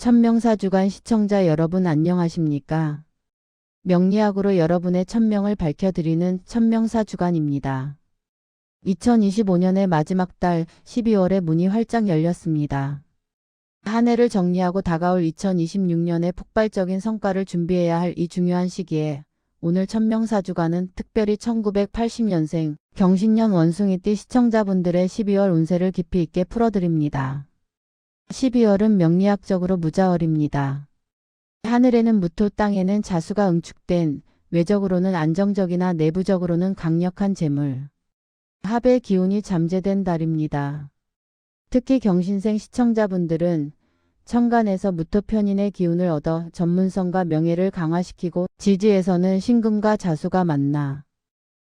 천명사주간 시청자 여러분 안녕하십니까? 명리학으로 여러분의 천명을 밝혀드리는 천명사주간입니다. 2025년의 마지막 달 12월에 문이 활짝 열렸습니다. 한 해를 정리하고 다가올 2026년의 폭발적인 성과를 준비해야 할 이 중요한 시기에 오늘 천명사주간은 특별히 1980년생 경신년 원숭이띠 시청자분들의 12월 운세를 깊이 있게 풀어드립니다. 12월은 명리학적으로 무자월입니다. 하늘에는 무토, 땅에는 자수가 응축된 외적으로는 안정적이나 내부적으로는 강력한 재물, 합의 기운이 잠재된 달입니다. 특히 경신생 시청자분들은 천간에서 무토 편인의 기운을 얻어 전문성과 명예를 강화시키고 지지에서는 신금과 자수가 만나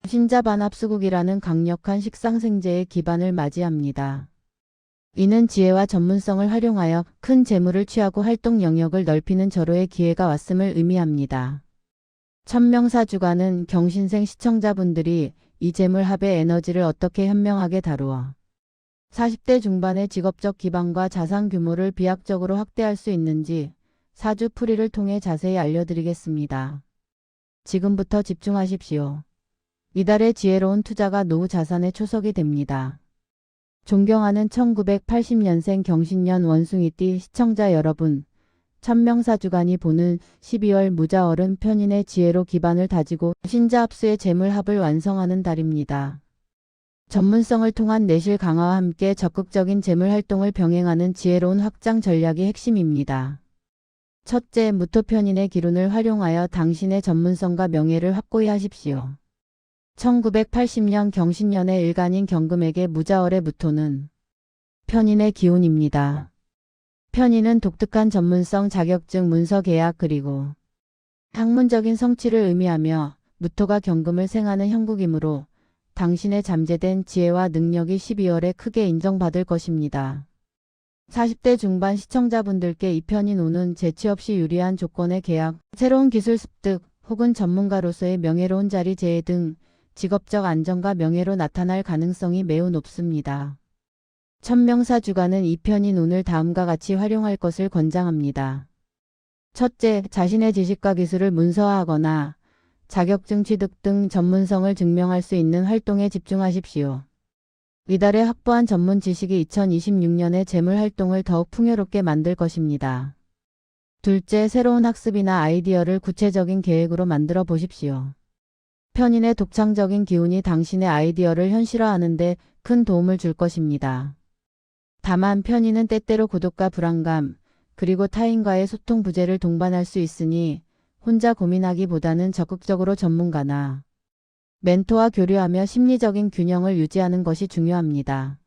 신자반합수국이라는 강력한 식상생재의 기반을 맞이합니다. 이는 지혜와 전문성을 활용하여 큰 재물을 취하고 활동 영역을 넓히는 절호의 기회가 왔음을 의미합니다. 천명사주간은 경신생 시청자분들이 이 재물합의 에너지를 어떻게 현명하게 다루어 40대 중반의 직업적 기반과 자산 규모를 비약적으로 확대할 수 있는지 사주풀이를 통해 자세히 알려드리겠습니다. 지금부터 집중하십시오. 이달의 지혜로운 투자가 노후 자산의 초석이 됩니다. 존경하는 1980년생 경신년 원숭이띠 시청자 여러분, 천명사주간이 보는 12월 무자월은 편인의 지혜로 기반을 다지고 신자합수의 재물합을 완성하는 달입니다. 전문성을 통한 내실 강화와 함께 적극적인 재물활동을 병행하는 지혜로운 확장 전략이 핵심입니다. 첫째, 무토편인의 기운을 활용하여 당신의 전문성과 명예를 확고히 하십시오. 1980년 경신년의 일간인 경금에게 무자월의 무토는 편인의 기운입니다. 편인은 독특한 전문성, 자격증, 문서 계약 그리고 학문적인 성취를 의미하며 무토가 경금을 생하는 형국이므로 당신의 잠재된 지혜와 능력이 12월에 크게 인정받을 것입니다. 40대 중반 시청자분들께 이 편인 운은 재치 없이 유리한 조건의 계약, 새로운 기술 습득 혹은 전문가로서의 명예로운 자리 재해 등 직업적 안정과 명예로 나타날 가능성이 매우 높습니다. 천명사주간은 이 편인 운을 다음과 같이 활용할 것을 권장합니다. 첫째, 자신의 지식과 기술을 문서화하거나 자격증 취득 등 전문성을 증명할 수 있는 활동에 집중하십시오. 이달에 확보한 전문 지식이 2026년의 재물활동을 더욱 풍요롭게 만들 것입니다. 둘째, 새로운 학습이나 아이디어를 구체적인 계획으로 만들어 보십시오. 편인의 독창적인 기운이 당신의 아이디어를 현실화하는 데 큰 도움을 줄 것입니다. 다만 편인은 때때로 고독과 불안감, 그리고 타인과의 소통 부재를 동반할 수 있으니 혼자 고민하기보다는 적극적으로 전문가나 멘토와 교류하며 심리적인 균형을 유지하는 것이 중요합니다.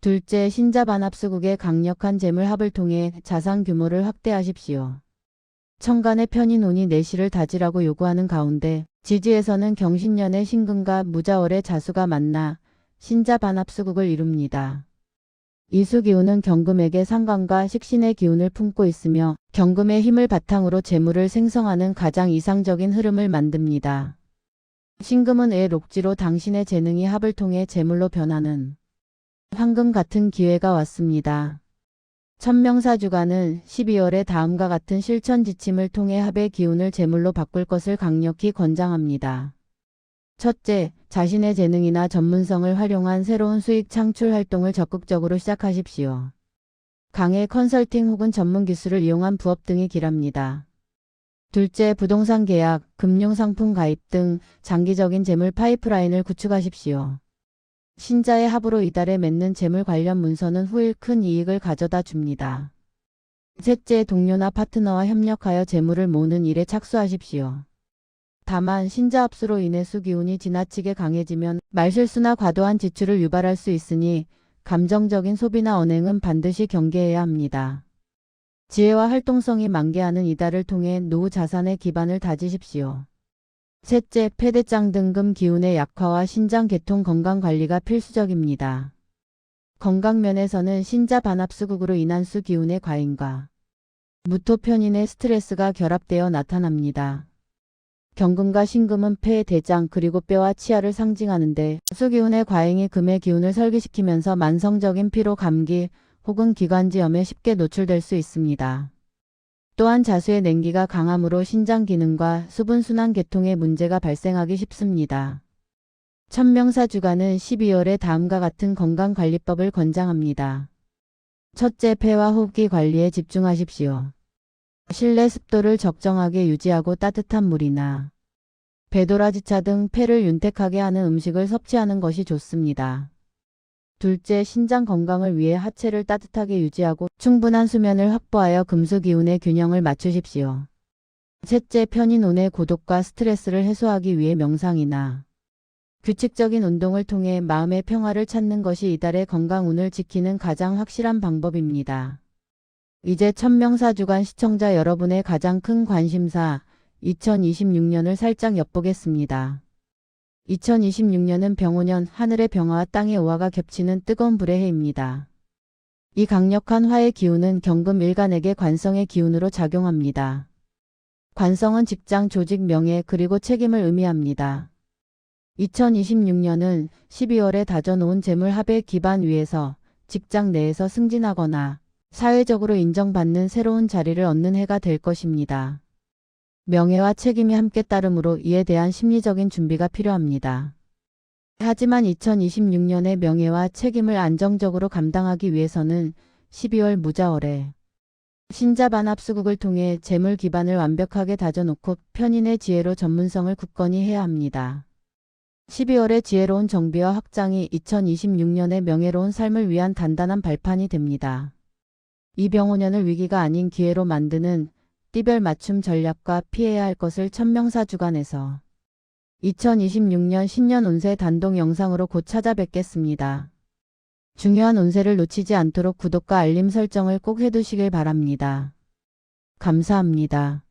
둘째, 신자반합수국의 강력한 재물합을 통해 자산 규모를 확대하십시오. 천간의 편인 운이 내실을 다지라고 요구하는 가운데 지지에서는 경신년의 신금과 무자월의 자수가 만나 신자반합수국을 이룹니다. 이 수기운은 경금에게 상관과 식신의 기운을 품고 있으며 경금의 힘을 바탕으로 재물을 생성하는 가장 이상적인 흐름을 만듭니다. 신금은 의 록지로 당신의 재능이 합을 통해 재물로 변하는 황금 같은 기회가 왔습니다. 천명사주간은 12월에 다음과 같은 실천 지침을 통해 합의 기운을 재물로 바꿀 것을 강력히 권장합니다. 첫째, 자신의 재능이나 전문성을 활용한 새로운 수익 창출 활동을 적극적으로 시작하십시오. 강의 컨설팅 혹은 전문 기술을 이용한 부업 등이 길합니다. 둘째, 부동산 계약, 금융상품 가입 등 장기적인 재물 파이프라인을 구축하십시오. 신자의 합으로 이달에 맺는 재물 관련 문서는 후일 큰 이익을 가져다 줍니다. 셋째, 동료나 파트너와 협력하여 재물을 모으는 일에 착수하십시오. 다만 신자합수로 인해 수기운이 지나치게 강해지면 말실수나 과도한 지출을 유발할 수 있으니 감정적인 소비나 언행은 반드시 경계해야 합니다. 지혜와 활동성이 만개하는 이달을 통해 노후 자산의 기반을 다지십시오. 셋째, 폐대장 등금 기운의 약화와 신장 계통 건강 관리가 필수적입니다. 건강 면에서는 신자 반합수국으로 인한 수 기운의 과잉과 무토 편인의 스트레스가 결합되어 나타납니다. 경금과 신금은 폐, 대장 그리고 뼈와 치아를 상징하는데 수기운의 과잉이 금의 기운을 설기시키면서 만성적인 피로, 감기 혹은 기관지염에 쉽게 노출될 수 있습니다. 또한 자수의 냉기가 강함으로 신장 기능과 수분 순환 계통에 문제가 발생하기 쉽습니다. 천명사 주간은 12월에 다음과 같은 건강관리법을 권장합니다. 첫째, 폐와 호흡기 관리에 집중하십시오. 실내 습도를 적정하게 유지하고 따뜻한 물이나 배도라지차 등 폐를 윤택하게 하는 음식을 섭취하는 것이 좋습니다. 둘째, 신장 건강을 위해 하체를 따뜻하게 유지하고 충분한 수면을 확보하여 금수기운의 균형을 맞추십시오. 셋째, 편인운의 고독과 스트레스를 해소하기 위해 명상이나 규칙적인 운동을 통해 마음의 평화를 찾는 것이 이달의 건강운을 지키는 가장 확실한 방법입니다. 이제 천명사주간 시청자 여러분의 가장 큰 관심사 2026년을 살짝 엿보겠습니다. 2026년은 병오년, 하늘의 병화와 땅의 오화가 겹치는 뜨거운 불의 해입니다. 이 강력한 화의 기운은 경금 일간에게 관성의 기운으로 작용합니다. 관성은 직장, 조직, 명예, 그리고 책임을 의미합니다. 2026년은 12월에 다져놓은 재물합의 기반 위에서 직장 내에서 승진하거나 사회적으로 인정받는 새로운 자리를 얻는 해가 될 것입니다. 명예와 책임이 함께 따르므로 이에 대한 심리적인 준비가 필요합니다. 하지만 2026년의 명예와 책임을 안정적으로 감당하기 위해서는 12월 무자월에 신자반합수국을 통해 재물 기반을 완벽하게 다져놓고 편인의 지혜로 전문성을 굳건히 해야 합니다. 12월의 지혜로운 정비와 확장이 2026년의 명예로운 삶을 위한 단단한 발판이 됩니다. 이 병오년을 위기가 아닌 기회로 만드는 띠별 맞춤 전략과 피해야 할 것을 천명사 주간에서 2026년 신년 운세 단독 영상으로 곧 찾아뵙겠습니다. 중요한 운세를 놓치지 않도록 구독과 알림 설정을 꼭 해두시길 바랍니다. 감사합니다.